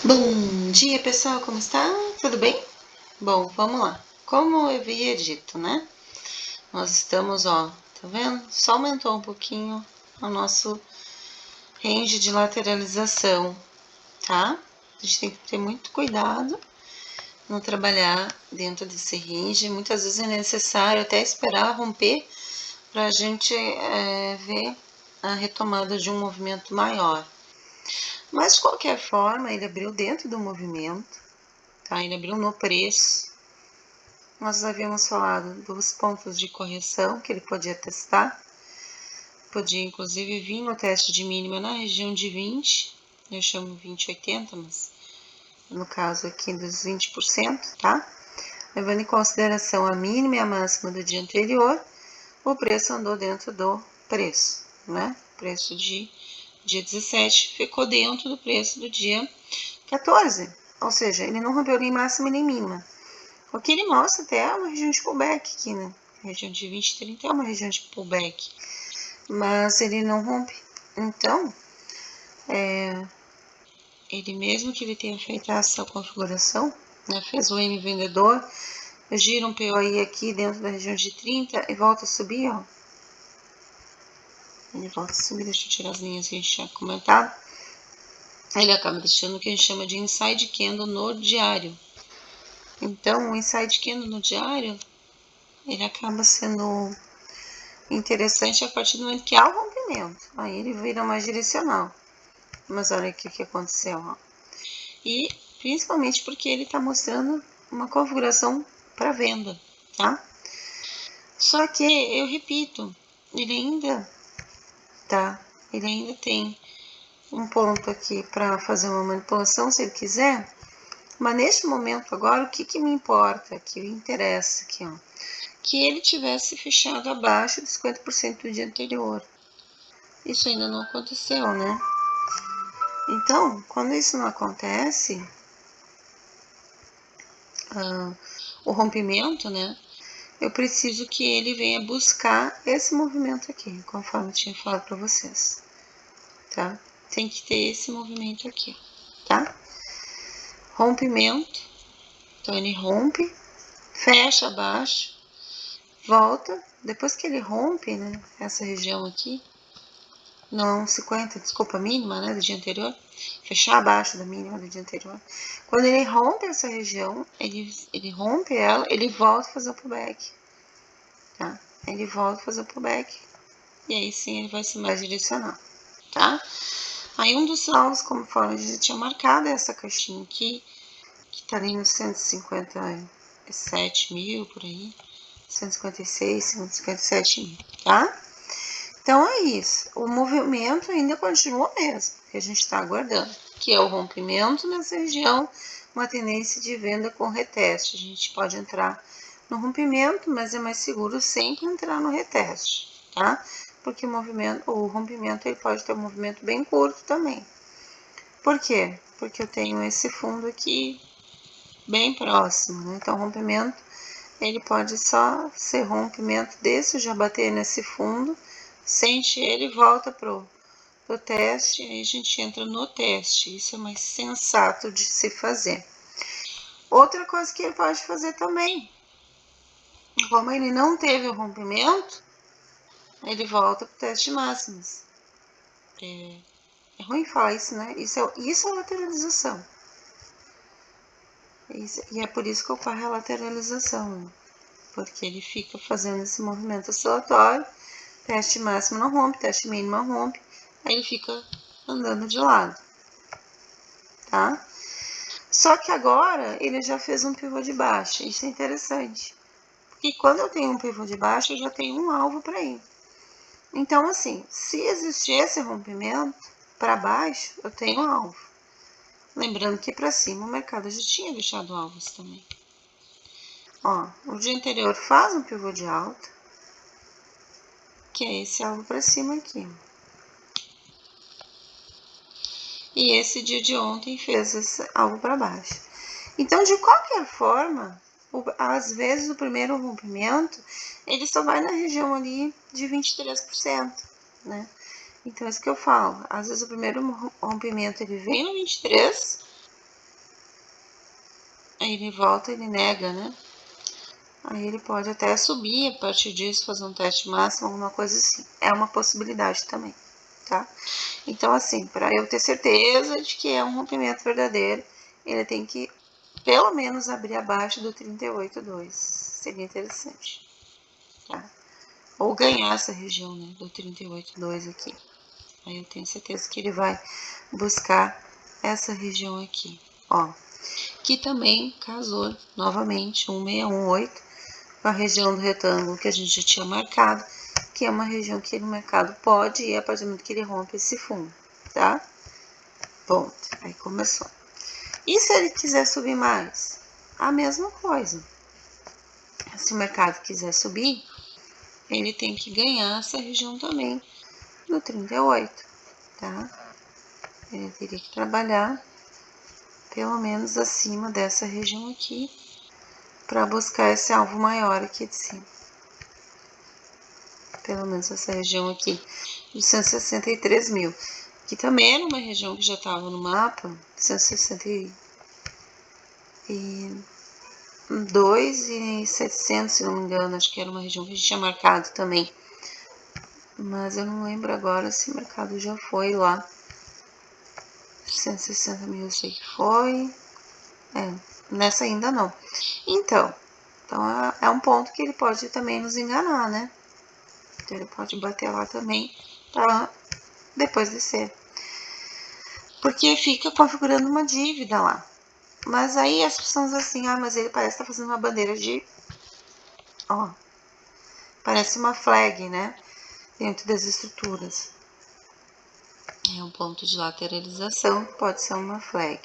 Bom dia, pessoal, como está? Tudo bem? Bom, vamos lá. Como eu havia dito, né? Nós estamos, ó, tá vendo? Só aumentou um pouquinho o nosso range de lateralização, tá? A gente tem que ter muito cuidado no trabalhar dentro desse range. Muitas vezes é necessário até esperar romper para a gente ver a retomada de um movimento maior. Mas, de qualquer forma, ele abriu dentro do movimento, tá? Ele abriu no preço. Nós havíamos falado dos pontos de correção que ele podia testar. Podia, inclusive, vir no teste de mínima na região de 20. Eu chamo 20,80, mas no caso aqui dos 20%, tá? Levando em consideração a mínima e a máxima do dia anterior, o preço andou dentro do preço, né? O preço de dia 17 ficou dentro do preço do dia 14, ou seja, ele não rompeu nem máxima nem mínima. O que ele mostra até é uma região de pullback aqui, né? A região de 20 e 30 é uma região de pullback, mas ele não rompe. Então, ele mesmo que ele tenha feito essa configuração, né, fez o M vendedor, gira um POI aqui dentro da região de 30 e volta a subir, ó. Ele volta a subir, deixa eu tirar as linhas que a gente tinha comentado. Ele acaba deixando o que a gente chama de inside candle no diário. Então, o inside candle no diário, ele acaba sendo interessante a partir do momento que há o rompimento. Aí ele vira mais direcional. Mas olha aqui o que aconteceu, ó. E principalmente porque ele está mostrando uma configuração para venda, tá? Só que, eu repito, ele ainda tem um ponto aqui para fazer uma manipulação, se ele quiser. Mas neste momento agora, o que me importa, que me interessa aqui, ó, que ele tivesse fechado abaixo de 50% do dia anterior. Isso ainda não aconteceu, né? Então, quando isso não acontece, o rompimento, né? Eu preciso que ele venha buscar esse movimento aqui, conforme eu tinha falado para vocês, tá? Tem que ter esse movimento aqui, tá? Rompimento, então ele rompe, fecha abaixo, volta, depois que ele rompe, né, essa região aqui, não 50, desculpa, mínima, né, do dia anterior, fechar abaixo da mínima do dia anterior. Quando ele rompe essa região, ele rompe ela, ele volta a fazer o pullback, tá? Ele volta a fazer o pullback, e aí sim ele vai ser mais direcional, tá? Aí um dos alvos, como a gente já tinha marcado, é essa caixinha aqui, que tá ali nos 157 mil, por aí, 156, 157 mil, tá? Então é isso, o movimento ainda continua o mesmo, que a gente está aguardando, que é o rompimento nessa região, uma tendência de venda com reteste. A gente pode entrar no rompimento, mas é mais seguro sempre entrar no reteste, tá? Porque o rompimento ele pode ter um movimento bem curto também. Por quê? Porque eu tenho esse fundo aqui bem próximo, né? Então o rompimento ele pode só ser rompimento desse, já bater nesse fundo, sente ele e volta pro teste, aí a gente entra no teste. Isso é mais sensato de se fazer. Outra coisa que ele pode fazer também, como ele não teve o rompimento, ele volta pro teste de máximas. É ruim falar isso, né? Isso é lateralização. E é por isso que ocorre a lateralização, né? Porque ele fica fazendo esse movimento oscilatório, teste máximo não rompe, teste mínimo não rompe, aí ele fica andando de lado, tá? Só que agora ele já fez um pivô de baixa, isso é interessante, porque quando eu tenho um pivô de baixa, eu já tenho um alvo para ir. Então, assim, se existir esse rompimento para baixo, eu tenho um alvo. Lembrando que para cima o mercado já tinha deixado alvos também. Ó, o dia anterior faz um pivô de alta, que é esse alvo para cima aqui. E esse dia de ontem fez esse alvo para baixo. Então, de qualquer forma, às vezes o primeiro rompimento, ele só vai na região ali de 23%, né? Então, é isso que eu falo. Às vezes o primeiro rompimento, ele vem no 23%, aí ele volta, ele nega, né? Aí ele pode até subir a partir disso, fazer um teste máximo, alguma coisa assim. É uma possibilidade também, tá? Então, assim, para eu ter certeza de que é um rompimento verdadeiro, ele tem que pelo menos abrir abaixo do 38,2. Seria interessante, tá? Ou ganhar essa região, né, do 38,2 aqui. Aí eu tenho certeza que ele vai buscar essa região aqui, ó. Que também casou novamente 1618 com a região do retângulo que a gente já tinha marcado, que é uma região que o mercado pode ir a partir do momento que ele rompe esse fundo, tá? Ponto. Aí começou. E se ele quiser subir mais? A mesma coisa. Se o mercado quiser subir, ele tem que ganhar essa região também do 38, tá? Ele teria que trabalhar pelo menos acima dessa região aqui para buscar esse alvo maior aqui de cima. Pelo menos essa região aqui de 163 mil, que também era uma região que já estava no mapa, 162,700, se não me engano, acho que era uma região que a gente tinha marcado também. Mas eu não lembro agora se o mercado já foi lá. 160 mil eu sei que foi. Nessa ainda não. Então é um ponto que ele pode também nos enganar, né? Então ele pode bater lá também para depois descer. Porque fica configurando uma dívida lá. Mas aí as pessoas assim, mas ele parece estar fazendo uma bandeira de... Ó, parece uma flag, né? Dentro das estruturas. É um ponto de lateralização, pode ser uma flag,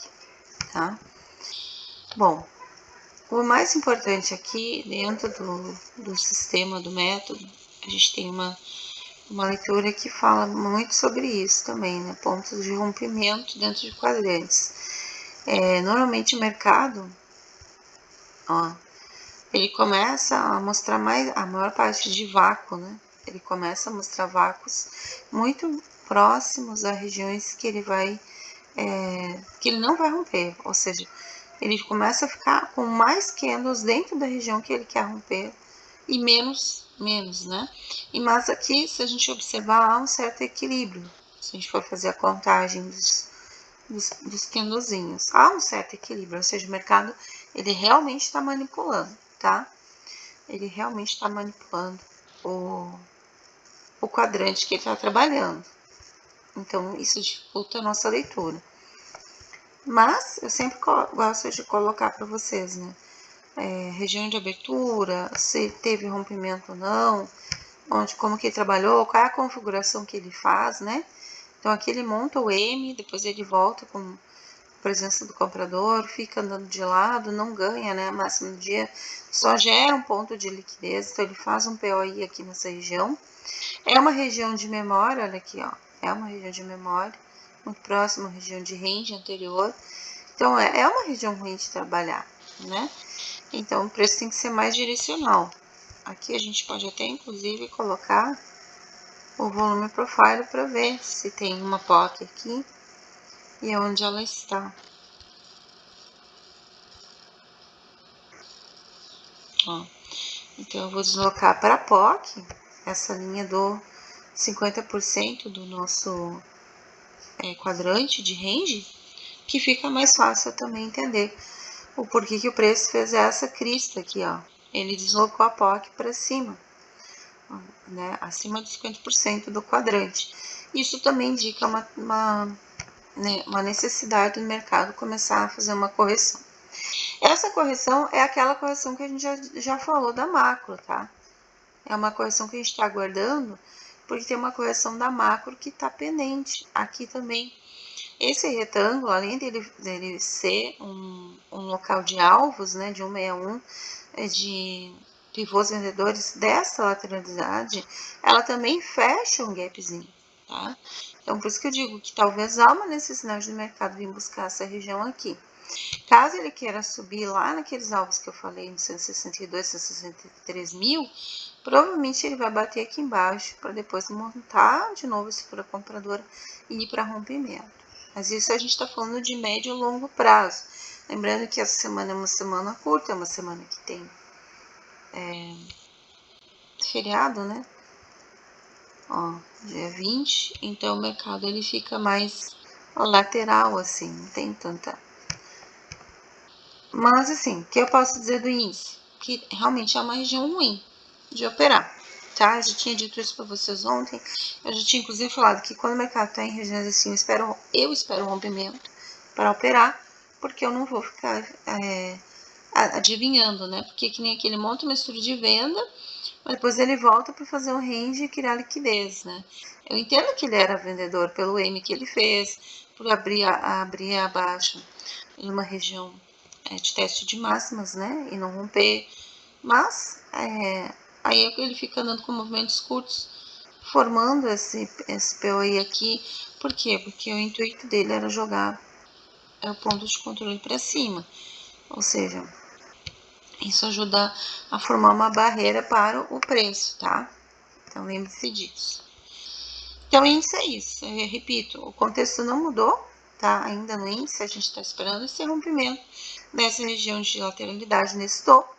tá? Bom, o mais importante aqui, dentro do sistema, do método, a gente tem uma leitura que fala muito sobre isso também, né? Pontos de rompimento dentro de quadrantes. Normalmente o mercado, ó, ele começa a mostrar a maior parte de vácuo, né? Ele começa a mostrar vácuos muito próximos a regiões que ele que ele não vai romper, ou seja, ele começa a ficar com mais candles dentro da região que ele quer romper e menos, né? Mas aqui, se a gente observar, há um certo equilíbrio. Se a gente for fazer a contagem dos candlezinhos, há um certo equilíbrio, ou seja, o mercado, ele realmente está manipulando, tá? Ele realmente está manipulando o quadrante que ele está trabalhando. Então, isso dificulta a nossa leitura. Mas, eu sempre gosto de colocar para vocês, né? Região de abertura, se teve rompimento ou não, como que ele trabalhou, qual é a configuração que ele faz, né? Então, aqui ele monta o M, depois ele volta com a presença do comprador, fica andando de lado, não ganha, né? Máximo do dia, só gera um ponto de liquidez, então ele faz um POI aqui nessa região. É uma região de memória, olha aqui, ó, é uma região de memória, muito próxima à região de range anterior. Então, é uma região ruim de trabalhar, né? Então, o preço tem que ser mais direcional. Aqui a gente pode até, inclusive, colocar o volume profile para ver se tem uma POC aqui e onde ela está. Ó, então, eu vou deslocar para a POC, essa linha do 50% do nosso quadrante de range, que fica mais fácil também entender o porquê que o preço fez essa crista aqui, ó. Ele deslocou a POC para cima, né, acima dos 50% do quadrante. Isso também indica uma necessidade do mercado começar a fazer uma correção. Essa correção é aquela correção que a gente já falou da macro, tá? É uma correção que a gente está aguardando, porque tem uma correção da macro que está pendente. Aqui também, esse retângulo, além dele ser um local de alvos, né, de 161, de pivôs vendedores dessa lateralidade, ela também fecha um gapzinho, tá? Então, por isso que eu digo que talvez há uma necessidade do mercado vir buscar essa região aqui. Caso ele queira subir lá naqueles alvos que eu falei, em 162, 163 mil, provavelmente ele vai bater aqui embaixo para depois montar de novo a estrutura compradora e ir para rompimento. Mas isso a gente está falando de médio e longo prazo. Lembrando que essa semana é uma semana curta, é uma semana que tem feriado, né? Ó, dia 20, então o mercado ele fica mais lateral, assim, não tem tanta. Mas, assim, o que eu posso dizer do índice? Que realmente é uma região ruim de operar, tá? Eu já tinha dito isso para vocês ontem. Eu já tinha, inclusive, falado que quando o mercado está em regiões assim, eu espero um rompimento para operar, porque eu não vou ficar adivinhando, né? Porque que nem aquele monte mistura de venda, mas depois ele volta para fazer um range e criar liquidez, né? Eu entendo que ele era vendedor pelo M que ele fez, por abrir abaixo em uma região de teste de máximas, né? E não romper. Mas aí ele fica andando com movimentos curtos, formando esse POI aqui. Por quê? Porque o intuito dele era jogar o ponto de controle para cima. Ou seja, isso ajuda a formar uma barreira para o preço, tá? Então lembre-se disso. Então, índice é isso. Eu repito, o contexto não mudou, tá? Ainda no índice, a gente está esperando esse rompimento nessa região de lateralidade nesse topo,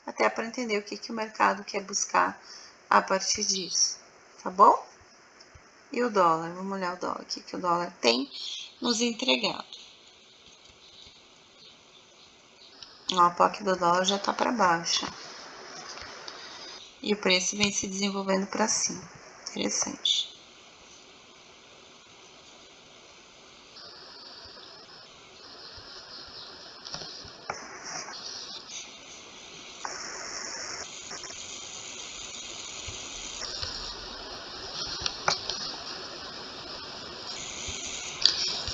até para entender o que o mercado quer buscar a partir disso, tá bom? E o dólar, vamos olhar o dólar, o que o dólar tem nos entregado. Ó, a POC do dólar já está para baixo. E o preço vem se desenvolvendo para cima. Interessante.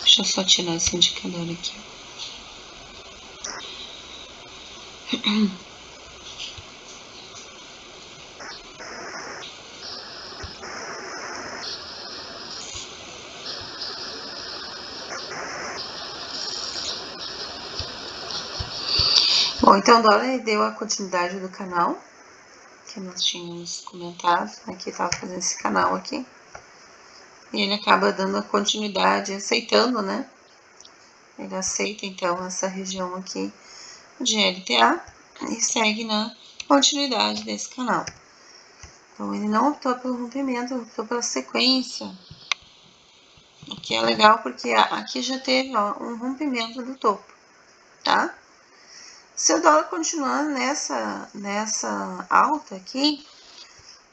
Deixa eu só tirar esse indicador aqui. Bom, então o dólar deu a continuidade do canal que nós tínhamos comentado, aqui estava fazendo esse canal aqui, e ele acaba dando a continuidade, aceitando, né? Ele aceita então essa região aqui de LTA e segue na continuidade desse canal. Então ele não optou pelo rompimento, optou pela sequência, o que é legal porque aqui já teve um rompimento do topo, tá? Se o dólar continuar nessa alta aqui,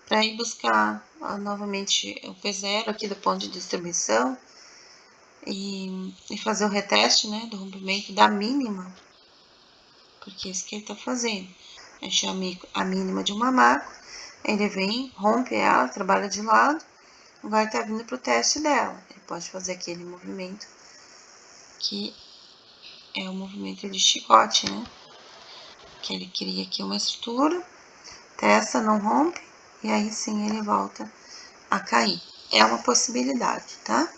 para ir buscar novamente o P0 aqui do ponto de distribuição e fazer o reteste, né, do rompimento da mínima, porque é isso que ele está fazendo. A gente chama a mínima de uma macro, ele vem, rompe ela, trabalha de lado, agora está vindo para o teste dela. Ele pode fazer aquele movimento que é o movimento de chicote, né? Que ele cria aqui uma estrutura, testa, não rompe, e aí sim ele volta a cair. É uma possibilidade, tá?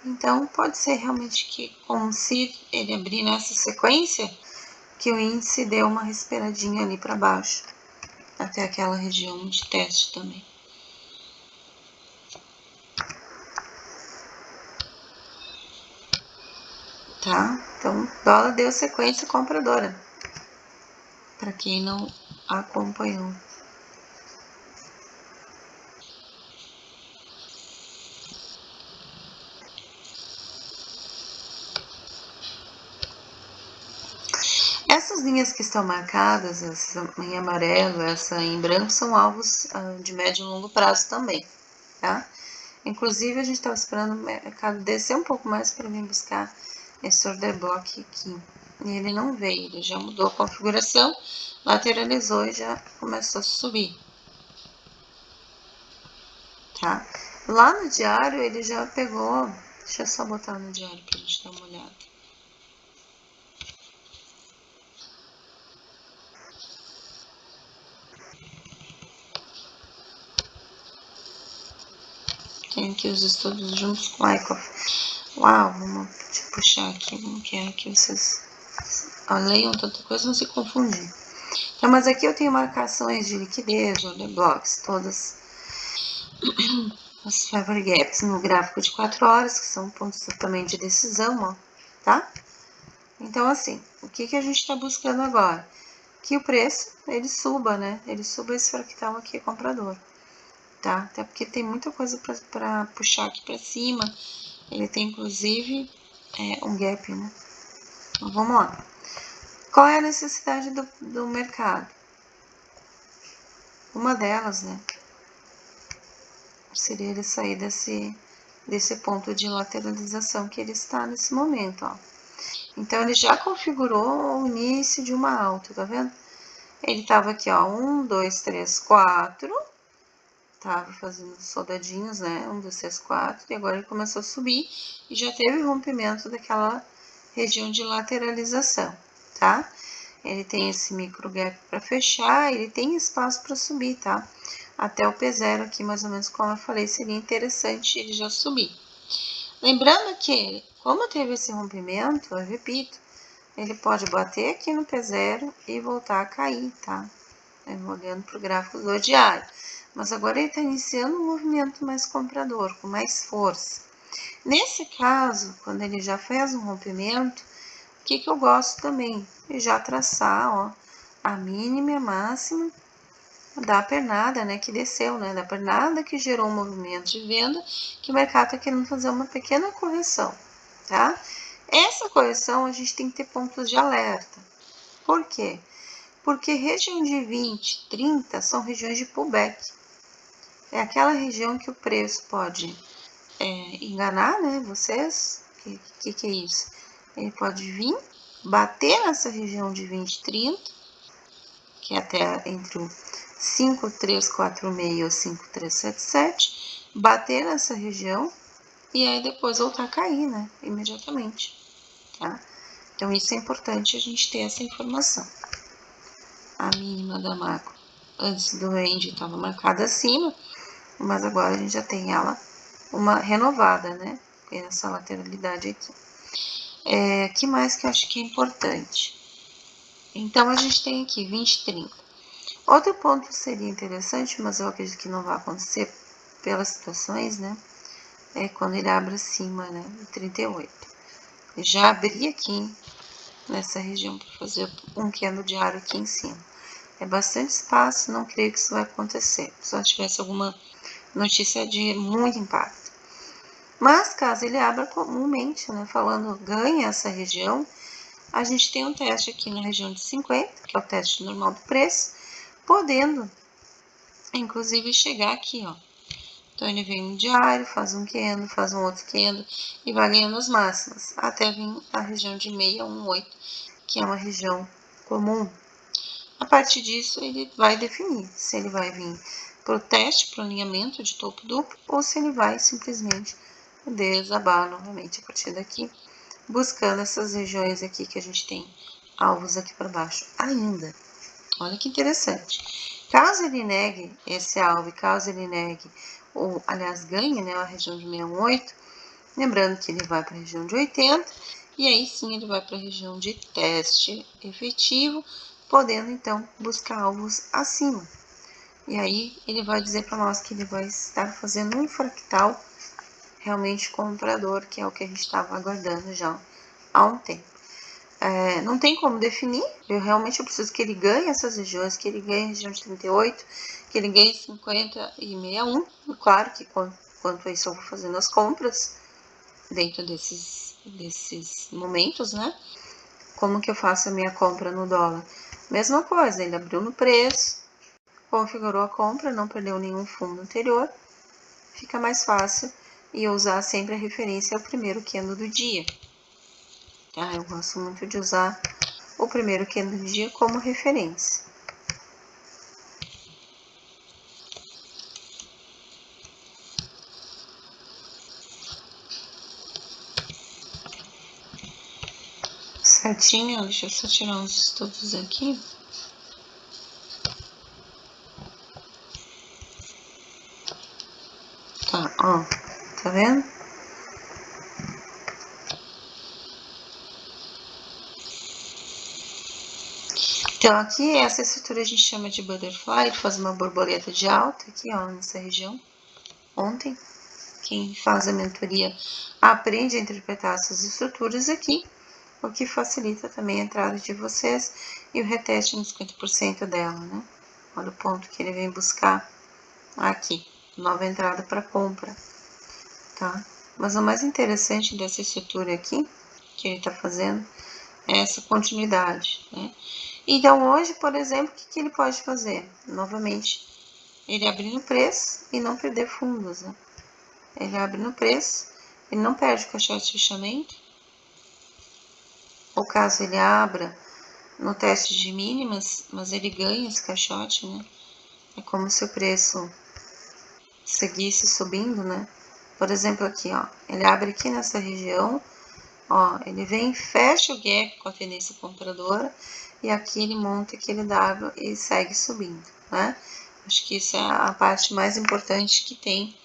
Então, pode ser realmente que, como se ele abrir nessa sequência, que o índice deu uma respiradinha ali para baixo, até aquela região de teste também. Tá? Então, dólar deu sequência compradora, para quem não acompanhou. Essas linhas que estão marcadas, essa em amarelo, essa em branco, são alvos de médio e longo prazo também, tá? Inclusive, a gente estava esperando o mercado descer um pouco mais para vir buscar esse order block aqui. E ele não veio, ele já mudou a configuração, lateralizou e já começou a subir. Tá? Lá no diário, ele já pegou... Deixa eu só botar no diário para a gente dar uma olhada. Tem aqui os estudos juntos com o Wyckoff. Uau, vamos puxar aqui, não quero que vocês leiam tanta coisa, não se confundir. Então, mas aqui eu tenho marcações de liquidez, order blocks, todas as favor gaps no gráfico de 4 horas, que são pontos também de decisão, ó, tá? Então, assim, o que a gente está buscando agora? Que o preço, ele suba, né? Ele suba esse fractal aqui, comprador, tá? Até porque tem muita coisa para puxar aqui para cima. Ele tem, inclusive, um gap, né? Então, vamos lá. Qual é a necessidade do mercado? Uma delas, né, seria ele sair desse ponto de lateralização que ele está nesse momento, ó. Então, ele já configurou o início de uma alta, tá vendo? Ele tava aqui, ó, 1, 2, 3, 4, tava fazendo soldadinhos, né, 1, 2, 3, 4, e agora ele começou a subir e já teve rompimento daquela região de lateralização, tá? Ele tem esse micro gap para fechar, ele tem espaço para subir, tá? Até o P0 aqui, mais ou menos como eu falei, seria interessante ele já subir. Lembrando que, como teve esse rompimento, eu repito, ele pode bater aqui no P0 e voltar a cair, tá? Olhando para o gráfico do diário. Mas agora ele está iniciando um movimento mais comprador, com mais força. Nesse caso, quando ele já fez um rompimento, o que eu gosto também? De já traçar, ó, a mínima e a máxima da pernada, né, que desceu, né, da pernada que gerou um movimento de venda, que o mercado está querendo fazer uma pequena correção, tá? Essa correção a gente tem que ter pontos de alerta. Por quê? Porque região de 20, 30 são regiões de pullback. É aquela região que o preço pode enganar, né, vocês. Que é isso? Ele pode vir, bater nessa região de 20, 30, que é até entre o 5346 ou 5377, bater nessa região e aí depois voltar a cair, né, imediatamente, tá? Então, isso é importante a gente ter essa informação. A mínima da macro antes do range estava marcada acima, mas agora a gente já tem ela uma renovada, né? Essa lateralidade aqui. Que mais que eu acho que é importante? Então, a gente tem aqui 20, 30. Outro ponto seria interessante, mas eu acredito que não vai acontecer pelas situações, né? É quando ele abre acima, né? 38. Já abri aqui nessa região para fazer um candle diário aqui em cima. É bastante espaço, não creio que isso vai acontecer. Se tivesse alguma notícia de muito impacto. Mas caso ele abra comumente, né, falando ganha essa região, a gente tem um teste aqui na região de 50, que é o teste normal do preço, podendo, inclusive, chegar aqui, ó. Então, ele vem no diário, faz um candle, faz um outro candle e vai ganhando as máximas, até vir a região de 618, que é uma região comum. A partir disso, ele vai definir se ele vai vir para o teste, para o alinhamento de topo duplo, ou se ele vai simplesmente desabar novamente a partir daqui, buscando essas regiões aqui que a gente tem alvos aqui para baixo ainda. Olha que interessante. Caso ele negue esse alvo, caso ele negue, ou aliás ganhe, né, a região de 618, lembrando que ele vai para a região de 80, e aí sim ele vai para a região de teste efetivo, podendo então buscar alvos acima. E aí ele vai dizer para nós que ele vai estar fazendo um fractal realmente comprador, que é o que a gente estava aguardando já há um tempo. Não tem como definir, eu realmente preciso que ele ganhe essas regiões, que ele ganhe a região de 38, que ele ganhe 50 e 61. Claro que quanto a isso eu vou fazendo as compras dentro desses momentos, né? Como que eu faço a minha compra no dólar? Mesma coisa, ele abriu no preço, configurou a compra, não perdeu nenhum fundo anterior, fica mais fácil e usar sempre a referência ao primeiro candle do dia. Tá? Eu gosto muito de usar o primeiro candle do dia como referência. Certinho, deixa eu só tirar uns estudos aqui. Tá, ó, tá vendo? Então, aqui, essa estrutura a gente chama de butterfly, ele faz uma borboleta de alta aqui, ó, nessa região. Ontem, quem faz a mentoria aprende a interpretar essas estruturas aqui. o que facilita também a entrada de vocês e o reteste nos 50% dela, né? Olha o ponto que ele vem buscar aqui, nova entrada para compra, tá? Mas o mais interessante dessa estrutura aqui, que ele tá fazendo, é essa continuidade, né? Então, hoje, por exemplo, o que ele pode fazer? Novamente, ele abrir no preço e não perder fundos, né? Ele abre no preço, ele não perde o caixote de fechamento. Ou caso ele abra no teste de mínimas, mas ele ganha esse caixote, né? É como se o preço seguisse subindo, né? Por exemplo, aqui, ó, ele abre aqui nessa região, ó, ele vem, fecha o gap com a tendência compradora e aqui ele monta aquele W e segue subindo, né? Acho que isso é a parte mais importante que tem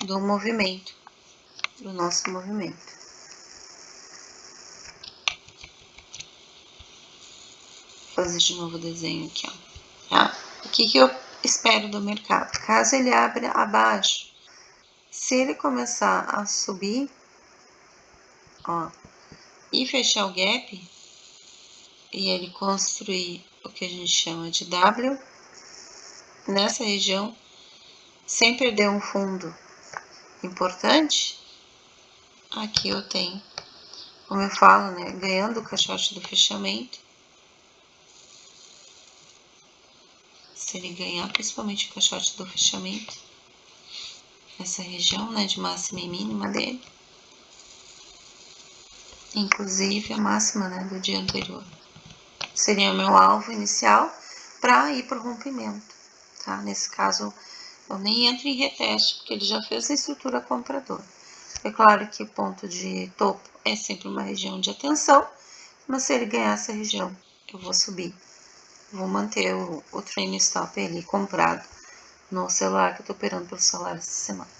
do movimento, do nosso movimento. Vou fazer de novo o desenho aqui, ó. Tá? O que eu espero do mercado? Caso ele abra abaixo, se ele começar a subir, ó, e fechar o gap, e ele construir o que a gente chama de W, nessa região, sem perder um fundo importante, aqui eu tenho, como eu falo, né, ganhando o caixote do fechamento. Se ele ganhar principalmente o caixote do fechamento, essa região, né, de máxima e mínima dele, inclusive a máxima, né, do dia anterior, seria o meu alvo inicial para ir para o rompimento, tá? Nesse caso, eu nem entro em reteste, porque ele já fez a estrutura compradora. É claro que o ponto de topo é sempre uma região de atenção, mas se ele ganhar essa região, eu vou subir. Vou manter o trailing stop ali comprado no celular, que eu tô operando pelo celular essa semana.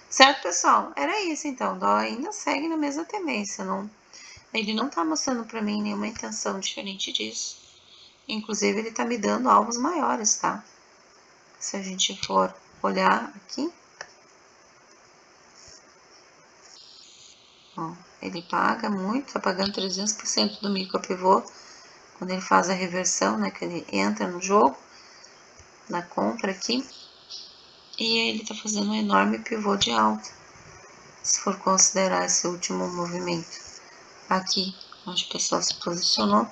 Certo, pessoal? Era isso, então. O dólar ainda segue na mesma tendência. Ele não tá mostrando para mim nenhuma intenção diferente disso. Inclusive, ele tá me dando alvos maiores, tá? Se a gente for olhar aqui, ó, ele paga muito, tá pagando 300% do micro pivô quando ele faz a reversão, né? Que ele entra no jogo, na compra aqui. E ele tá fazendo um enorme pivô de alta, se for considerar esse último movimento aqui, onde o pessoal se posicionou.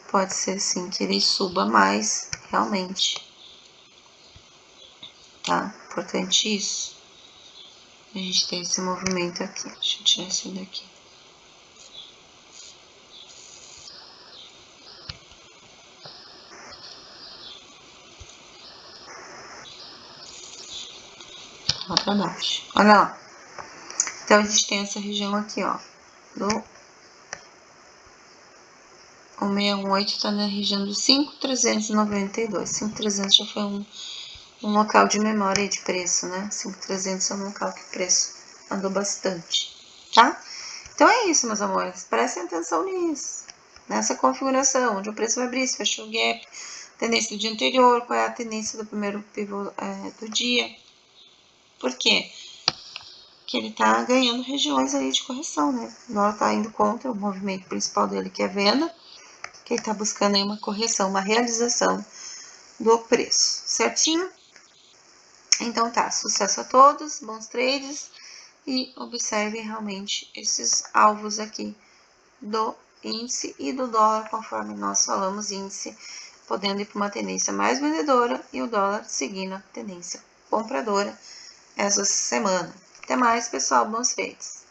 Pode ser sim que ele suba mais, realmente, tá? Importante isso. A gente tem esse movimento aqui. Deixa eu tirar isso daqui. Lá pra baixo. Olha lá. Então, a gente tem essa região aqui, ó. O 618 tá na região do 5.392. 5.300 já foi um local de memória de preço, né? 5.300 é um local que o preço andou bastante, tá? Então é isso, meus amores. Prestem atenção nisso. Nessa configuração, onde o preço vai abrir, se fechou o gap, tendência do dia anterior, qual é a tendência do primeiro pivô do dia. Por quê? Porque ele tá ganhando regiões aí de correção, né? O dólar tá indo contra o movimento principal dele, que é venda, que ele tá buscando aí uma correção, uma realização do preço, certinho? Então tá, sucesso a todos, bons trades e observem realmente esses alvos aqui do índice e do dólar, conforme nós falamos, índice podendo ir para uma tendência mais vendedora e o dólar seguindo a tendência compradora essa semana. Até mais, pessoal, bons trades!